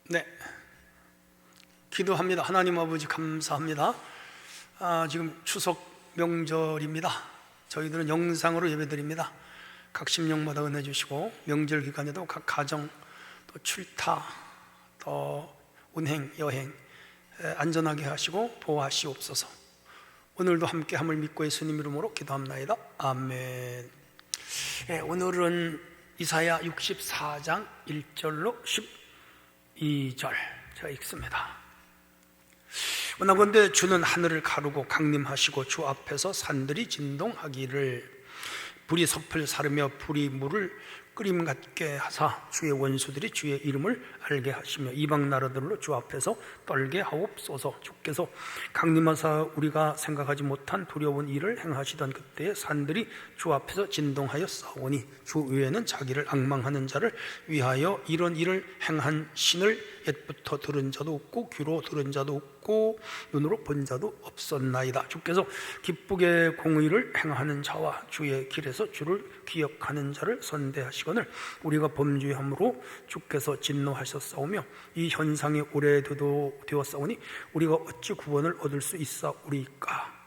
네, 기도합니다. 하나님 아버지 감사합니다. 지금 추석 명절입니다. 저희들은 영상으로 예배드립니다. 각 심령마다 은혜 주시고 명절 기간에도 각 가정 또 출타 또 운행 여행 안전하게 하시고 보호하시옵소서. 오늘도 함께함을 믿고 예수님 이름으로 기도합나이다. 아멘. 오늘은 이사야 64장 1절로 12절 제가 읽습니다. 원하건대 주는 하늘을 가르고 강림하시고 주 앞에서 산들이 진동하기를, 불이 섭을 사르며 불이 물을 끓임 같게 하사 주의 원수들이 주의 이름을 알게 하시며 이방 나라들로 주 앞에서 떨게 하옵소서. 주께서 강림하사 우리가 생각하지 못한 두려운 일을 행하시던 그때에 산들이 주 앞에서 진동하여 싸우니 주 위에는 자기를 앙망하는 자를 위하여 이런 일을 행한 신을 옛부터 들은 자도 없고 귀로 들은 자도 없고 눈으로 본 자도 없었나이다. 주께서 기쁘게 공의를 행하는 자와 주의 길에서 주를 기억하는 자를 선대하시거늘 우리가 범죄함으로 주께서 진노하셨사오며 이 현상이 오래되었사오니 우리가 어찌 구원을 얻을 수 있사오리까.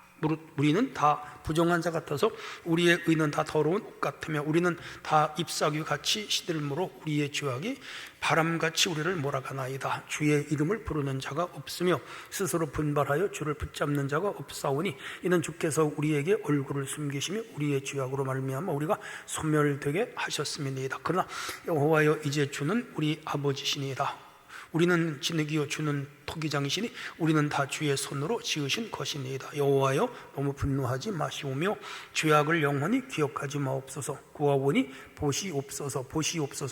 우리는 다 부정한 자 같아서 우리의 의는 다 더러운 옷 같으며 우리는 다 잎사귀 같이 시들므로 우리의 죄악이 바람같이 우리를 몰아가나이다. 주의 이름을 부르는 자가 없으며 스스로 분발하여 주를 붙잡는 자가 없사오니 이는 주께서 우리에게 얼굴을 숨기시며 우리의 죄악으로 말미암아 우리가 소멸되게 하셨음이니이다. 그러나 여호와여 이제 주는 우리 아버지시니이다. 우리는 진흙이요 주는 토기장이시니 우리는 다 주의 손으로 지으신 것이니이다. 여호와여 너무 분노하지 마시오며 죄악을 영원히 기억하지 마옵소서. 구하오니 보시옵소서.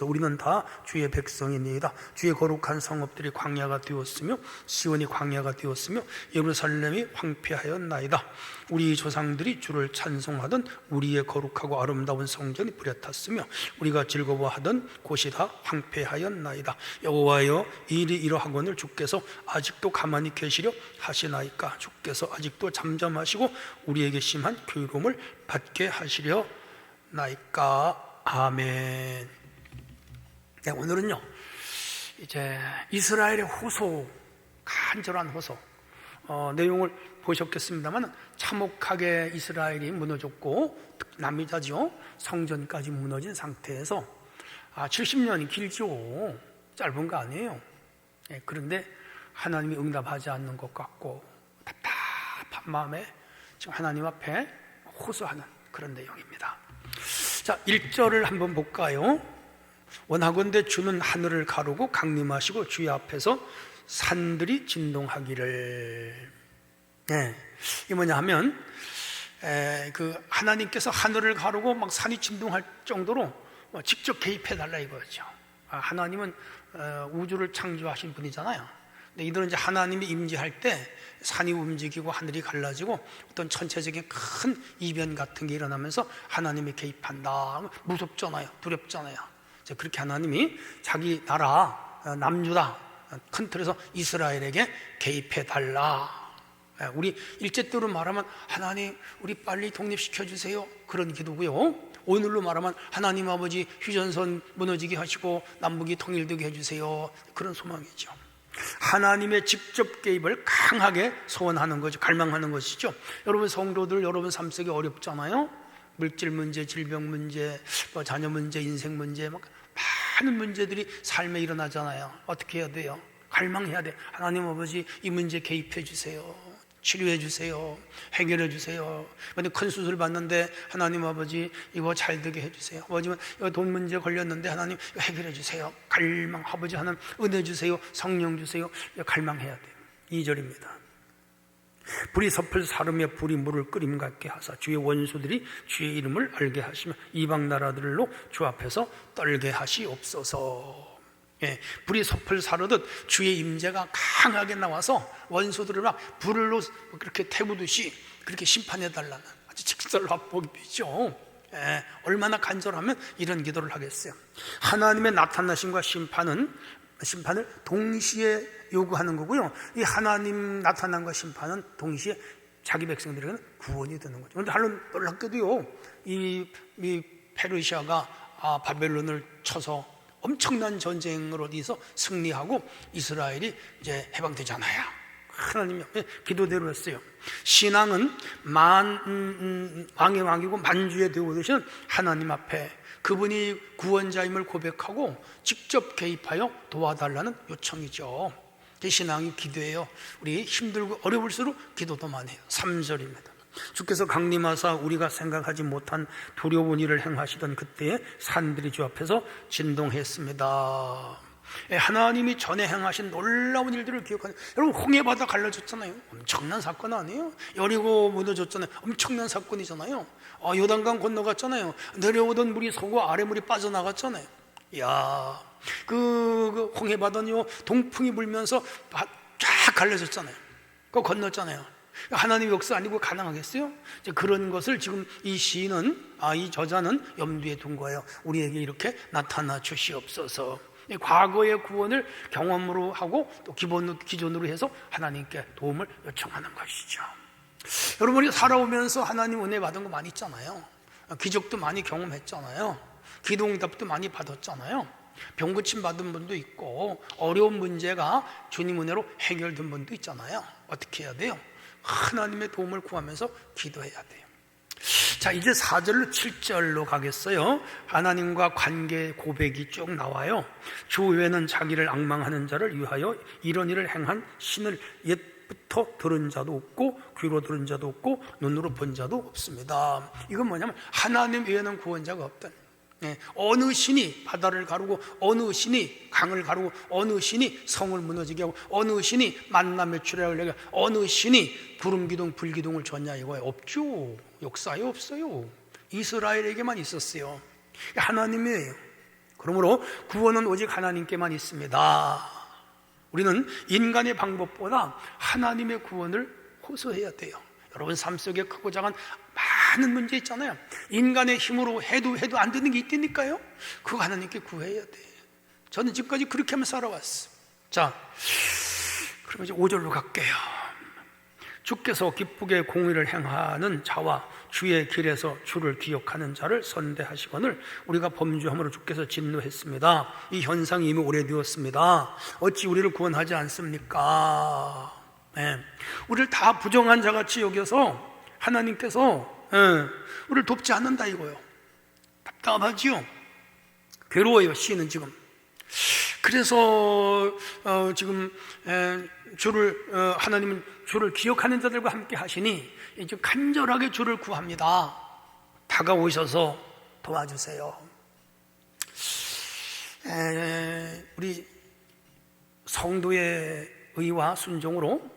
우리는 다 주의 백성이니이다. 주의 거룩한 성읍들이 광야가 되었으며 시온이 광야가 되었으며 예루살렘이 황폐하였나이다. 우리 조상들이 주를 찬송하던 우리의 거룩하고 아름다운 성전이 불에 탔으며 우리가 즐거워하던 곳이 다 황폐하였나이다. 여호와여 이 일이 이러하거늘 주께서 아직도 가만히 계시려 하시나이까. 주께서 아직도 잠잠하시고 우리에게 심한 괴로움을 받게 하시려 나이까. 아멘. 네, 오늘은요 이제 이스라엘의 호소, 간절한 호소 내용을 보셨겠습니다만 참혹하게 이스라엘이 무너졌고 남이자죠. 성전까지 무너진 상태에서 70년이 길죠. 짧은 거 아니에요. 그런데 하나님이 응답하지 않는 것 같고 답답한 마음에 지금 하나님 앞에 호소하는 그런 내용입니다. 자, 1절을 한번 볼까요? 원하건대 주는 하늘을 가르고 강림하시고 주의 앞에서 산들이 진동하기를. 이게 뭐냐 하면 하나님께서 하늘을 가르고 막 산이 진동할 정도로 직접 개입해 달라 이거죠. 하나님은 우주를 창조하신 분이잖아요. 근데 이들은 이제 하나님이 임재할 때 산이 움직이고 하늘이 갈라지고 어떤 전체적인 큰 이변 같은 게 일어나면서 하나님이 개입한다. 무섭잖아요. 두렵잖아요. 그렇게 하나님이 자기 나라 남유다 큰 틀에서 이스라엘에게 개입해 달라. 우리 일제때로 말하면 하나님 우리 빨리 독립시켜 주세요, 그런 기도고요. 오늘로 말하면 하나님 아버지 휴전선 무너지게 하시고 남북이 통일되게 해주세요, 그런 소망이죠. 하나님의 직접 개입을 강하게 소원하는 거죠. 갈망하는 것이죠. 여러분 성도들, 여러분 삶 속에 어렵잖아요. 물질 문제, 질병 문제, 자녀 문제, 인생 문제, 막 많은 문제들이 삶에 일어나잖아요. 어떻게 해야 돼요? 갈망해야 돼. 하나님 아버지 이 문제 개입해 주세요. 치료해 주세요. 해결해 주세요. 근데 큰 수술 받는데 하나님 아버지 이거 잘 되게 해 주세요. 아버지만 이거 돈 문제 걸렸는데 하나님 이거 해결해 주세요. 갈망. 아버지 하나님 은혜 주세요. 성령 주세요. 갈망해야 돼요. 2절입니다. 불이 섭을 사르며 불이 물을 끓임 같게 하사 주의 원수들이 주의 이름을 알게 하시며 이방 나라들로 주 앞에서 떨게 하시옵소서. 불이 섭을 사르듯 주의 임재가 강하게 나와서 원수들을 막 불로 그렇게 태우듯이 그렇게 심판해달라는 아주 직설합복이죠. 얼마나 간절하면 이런 기도를 하겠어요. 하나님의 나타나심과 심판을 동시에 요구하는 거고요. 이 하나님 나타남과 심판은 동시에 자기 백성들에게는 구원이 되는 거죠. 그런데 놀랍게도요, 이 페르시아가 바벨론을 쳐서 엄청난 전쟁을 어디서 승리하고 이스라엘이 이제 해방되잖아요. 하나님이 기도대로 했어요. 신앙은 왕의 왕이고 만주의 대우 되신 하나님 앞에 그분이 구원자임을 고백하고 직접 개입하여 도와달라는 요청이죠. 신앙이 기도예요. 우리 힘들고 어려울수록 기도도 많이 해요. 3절입니다. 주께서 강림하사 우리가 생각하지 못한 두려운 일을 행하시던 그때에 산들이 주 앞에서 진동했습니다. 하나님이 전에 행하신 놀라운 일들을 기억하는, 여러분 홍해바다 갈라졌잖아요. 엄청난 사건 아니에요? 여리고 무너졌잖아요. 엄청난 사건이잖아요. 요단강 건너갔잖아요. 내려오던 물이 서고 아래 물이 빠져나갔잖아요. 이야, 그 홍해바다는요 동풍이 불면서 쫙 갈라졌잖아요. 그거 건넜잖아요. 하나님의 역사 아니고 가능하겠어요? 이제 그런 것을 지금 이 시인은, 이 저자는 염두에 둔 거예요. 우리에게 이렇게 나타나 주시옵소서. 과거의 구원을 경험으로 하고 또 기존으로 해서 하나님께 도움을 요청하는 것이죠. 여러분이 살아오면서 하나님 은혜 받은 거 많이 있잖아요. 기적도 많이 경험했잖아요. 기도응답도 많이 받았잖아요. 병고침 받은 분도 있고 어려운 문제가 주님 은혜로 해결된 분도 있잖아요. 어떻게 해야 돼요? 하나님의 도움을 구하면서 기도해야 돼요. 자, 이제 4절로 7절로 가겠어요. 하나님과 관계 고백이 쭉 나와요. 주 외에는 자기를 앙망하는 자를 위하여 이런 일을 행한 신을 옛부터 들은 자도 없고 귀로 들은 자도 없고 눈으로 본 자도 없습니다. 이건 뭐냐면 하나님 외에는 구원자가 없다. 어느 신이 바다를 가르고 어느 신이 강을 가르고 어느 신이 성을 무너지게 하고 어느 신이 만남의 출애를 내게 어느 신이 구름기둥 불기둥을 줬냐, 이거에 없죠. 역사에 없어요. 이스라엘에게만 있었어요. 하나님이에요. 그러므로 구원은 오직 하나님께만 있습니다. 우리는 인간의 방법보다 하나님의 구원을 호소해야 돼요. 여러분 삶 속에 크고 작은 많은 문제 있잖아요. 인간의 힘으로 해도 안 되는 게 있다니까요. 그거 하나님께 구해야 돼. 저는 지금까지 그렇게 하면서 살아왔어. 자, 그럼 이제 5절로 갈게요. 주께서 기쁘게 공의를 행하는 자와 주의 길에서 주를 기억하는 자를 선대하시거늘 우리가 범죄함으로 주께서 진노했습니다. 이 현상이 이미 오래되었습니다. 어찌 우리를 구원하지 않습니까? 우리를 다 부정한 자같이 여겨서 하나님께서 우리를 돕지 않는다 이거요. 답답하지요. 괴로워요 시인은 지금. 그래서 지금 하나님은 주를 기억하는 자들과 함께 하시니 이제 간절하게 주를 구합니다. 다가오셔서 도와주세요. 우리 성도의 의와 순종으로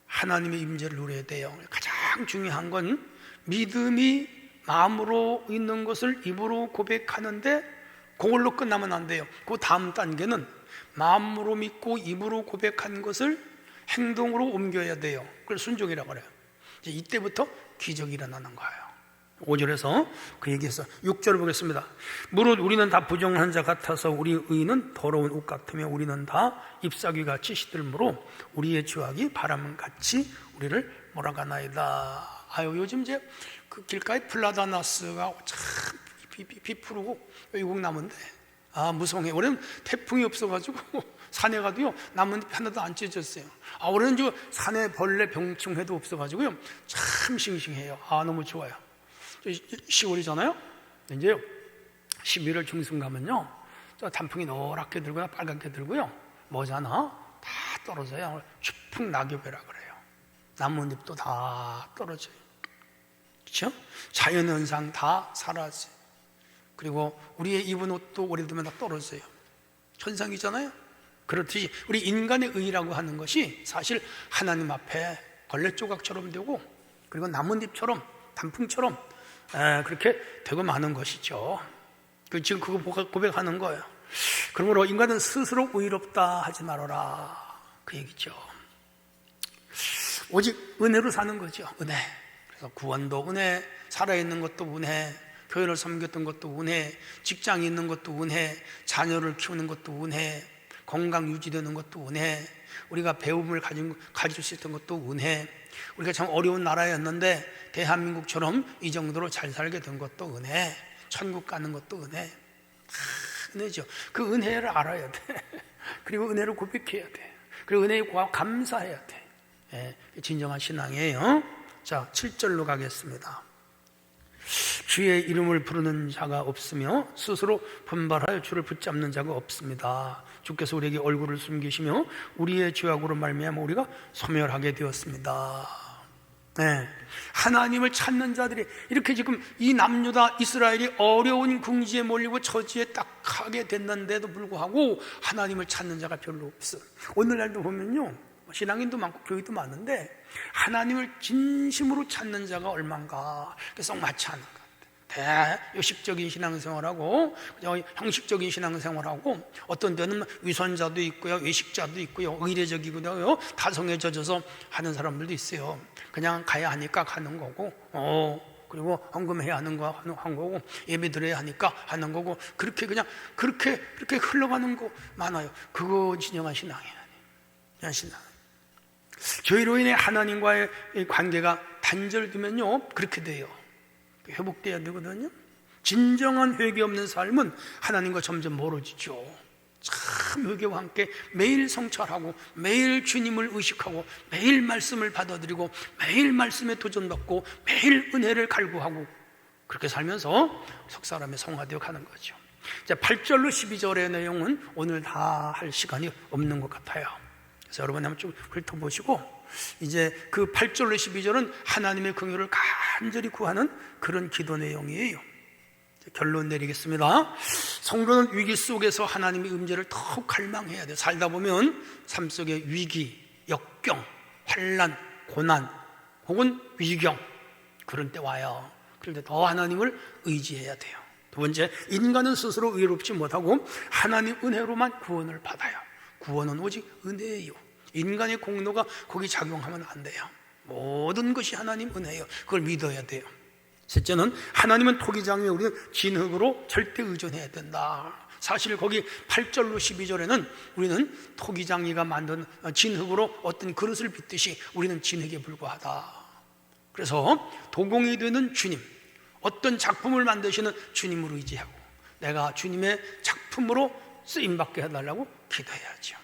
하나님의 임재를 누려야 돼요. 가장 중요한 건 믿음이 마음으로 있는 것을 입으로 고백하는데 그걸로 끝나면 안 돼요. 그 다음 단계는 마음으로 믿고 입으로 고백한 것을 행동으로 옮겨야 돼요. 그걸 순종이라고 그래요. 이제 이때부터 기적이 일어나는 거예요. 5절에서 그 얘기해서 6절을 보겠습니다. 무릇 우리는 다 부정한 자 같아서 우리 의는 더러운 옷 같으며 우리는 다 잎사귀같이 시들므로 우리의 죄악이 바람같이 우리를 몰아가나이다. 요즘 이제 그 길가에 플라다나스가 참 비푸르고 외국 나무인데 무성해. 올해는 태풍이 없어가지고 산에 가도요 나뭇잎 하나도 안 찢어졌어요. 올해는 저 산에 벌레 병충해도 없어가지고요 참 싱싱해요. 너무 좋아요. 10월이잖아요. 이제요 11월 중순 가면요 저 단풍이 노랗게 들거나 빨갛게 들고요 뭐잖아 다 떨어져요. 추풍 낙엽이라 그래요. 나뭇잎도 다 떨어져요. 그렇죠? 자연현상 다 사라져요. 그리고 우리의 입은 옷도 오래되면 다 떨어져요. 현상이잖아요. 그렇듯이 우리 인간의 의라고 하는 것이 사실 하나님 앞에 걸레 조각처럼 되고 그리고 나뭇잎처럼 단풍처럼 그렇게 되고 마는 것이죠. 지금 그거 고백하는 거예요. 그러므로 인간은 스스로 의롭다 하지 말아라 그 얘기죠. 오직 은혜로 사는 거죠. 은혜. 그래서 구원도 은혜, 살아있는 것도 은혜, 교회를 섬겼던 것도 은혜, 직장이 있는 것도 은혜, 자녀를 키우는 것도 은혜, 건강 유지되는 것도 은혜, 우리가 배움을 가질 수 있던 것도 은혜, 우리가 참 어려운 나라였는데 대한민국처럼 이 정도로 잘 살게 된 것도 은혜, 천국 가는 것도 은혜. 은혜죠. 그 은혜를 알아야 돼. 그리고 은혜를 고백해야 돼. 그리고 은혜에 감사해야 돼. 예, 진정한 신앙이에요. 자, 7절로 가겠습니다. 주의 이름을 부르는 자가 없으며 스스로 분발하여 주를 붙잡는 자가 없습니다. 주께서 우리에게 얼굴을 숨기시며 우리의 죄악으로 말미암아 우리가 소멸하게 되었습니다. 네. 하나님을 찾는 자들이 이렇게 지금 이 남유다 이스라엘이 어려운 궁지에 몰리고 저지에 딱 하게 됐는데도 불구하고 하나님을 찾는 자가 별로 없어. 오늘날도 보면요, 신앙인도 많고 교회도 많은데 하나님을 진심으로 찾는 자가 얼만가 썩 많지 않은 것 같아요. 대요식적인 신앙생활하고 그냥 형식적인 신앙생활하고 어떤 데는 위선자도 있고요, 외식자도 있고요, 의례적이고요, 다성에 젖어서 하는 사람들도 있어요. 그냥 가야 하니까 가는 거고, 그리고 헌금해야 하는 거 하는 거고, 예배 드려야 하니까 하는 거고, 그렇게 그냥 그렇게 흘러가는 거 많아요. 그거 진정한 신앙이에요. 진정한 신앙. 죄로 인해 하나님과의 관계가 단절되면요, 그렇게 돼요. 회복돼야 되거든요. 진정한 회개 없는 삶은 하나님과 점점 멀어지죠. 참 회개와 함께 매일 성찰하고 매일 주님을 의식하고 매일 말씀을 받아들이고 매일 말씀에 도전받고 매일 은혜를 갈구하고 그렇게 살면서 석 사람의 성화되어 가는 거죠. 자, 8절로 12절의 내용은 오늘 다 할 시간이 없는 것 같아요. 그래서 여러분 한번 좀 훑어보시고, 이제 그 8절로 12절은 하나님의 긍휼을 간절히 구하는 그런 기도 내용이에요. 결론 내리겠습니다. 성도는 위기 속에서 하나님의 임재를 더욱 갈망해야 돼요. 살다 보면 삶 속에 위기, 역경, 환난, 고난 혹은 위경, 그런 때 와요. 그럴 때 더 하나님을 의지해야 돼요. 두 번째, 인간은 스스로 의롭지 못하고 하나님 은혜로만 구원을 받아요. 구원은 오직 은혜예요. 인간의 공로가 거기 작용하면 안 돼요. 모든 것이 하나님 은혜예요. 그걸 믿어야 돼요. 셋째는 하나님은 토기장에 우리는 진흙으로 절대 의존해야 된다. 사실 거기 8절로 12절에는 우리는 토기장이가 만든 진흙으로 어떤 그릇을 빚듯이 우리는 진흙에 불과하다. 그래서 도공이 되는 주님, 어떤 작품을 만드시는 주님을 의지하고 내가 주님의 작품으로 쓰임받게 해달라고 기도해야죠.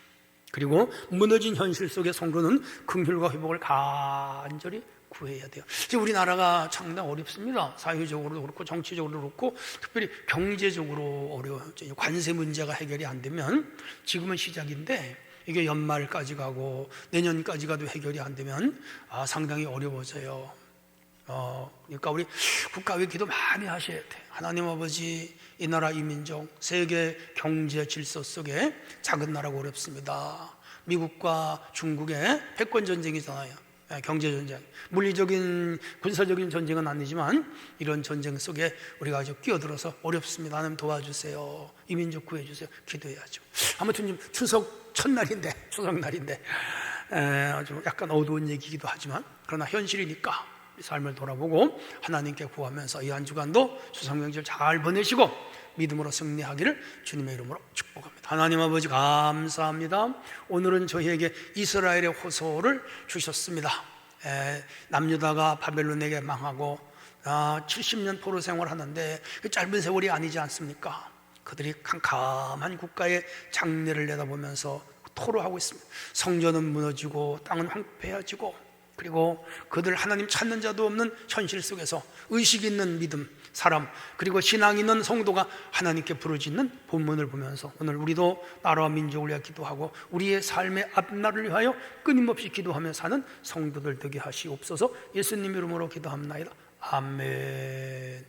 그리고 무너진 현실 속의 성도는 긍휼과 회복을 간절히 구해야 돼요. 지금 우리나라가 상당히 어렵습니다. 사회적으로도 그렇고 정치적으로도 그렇고 특별히 경제적으로 어려워요. 관세 문제가 해결이 안 되면, 지금은 시작인데 이게 연말까지 가고 내년까지 가도 해결이 안 되면 상당히 어려워져요. 그러니까 우리 국가의 기도 많이 하셔야 돼. 하나님 아버지, 이 나라 이 민족 세계 경제 질서 속에 작은 나라가 어렵습니다. 미국과 중국의 패권 전쟁이잖아요. 경제 전쟁, 물리적인 군사적인 전쟁은 아니지만 이런 전쟁 속에 우리가 아주 끼어들어서 어렵습니다. 하나님 도와주세요. 이 민족 구해주세요. 기도해야죠. 아무튼 지금 추석 첫날인데, 추석날인데 아주 약간 어두운 얘기이기도 하지만 그러나 현실이니까 삶을 돌아보고 하나님께 구하면서 이 한 주간도 추석 명절 잘 보내시고 믿음으로 승리하기를 주님의 이름으로 축복합니다. 하나님 아버지 감사합니다. 오늘은 저희에게 이스라엘의 호소를 주셨습니다. 남유다가 바벨론에게 망하고 70년 포로 생활하는데 그 짧은 세월이 아니지 않습니까? 그들이 캄캄한 국가의 장래를 내다보면서 토로하고 있습니다. 성전은 무너지고 땅은 황폐해지고, 그리고 그들 하나님 찾는 자도 없는 현실 속에서 의식 있는 믿음, 사람, 그리고 신앙 있는 성도가 하나님께 부르짖는 본문을 보면서 오늘 우리도 나라와 민족을 위하여 기도하고 우리의 삶의 앞날을 위하여 끊임없이 기도하며 사는 성도들 되게 하시옵소서. 예수님 이름으로 기도합나이다. 아멘.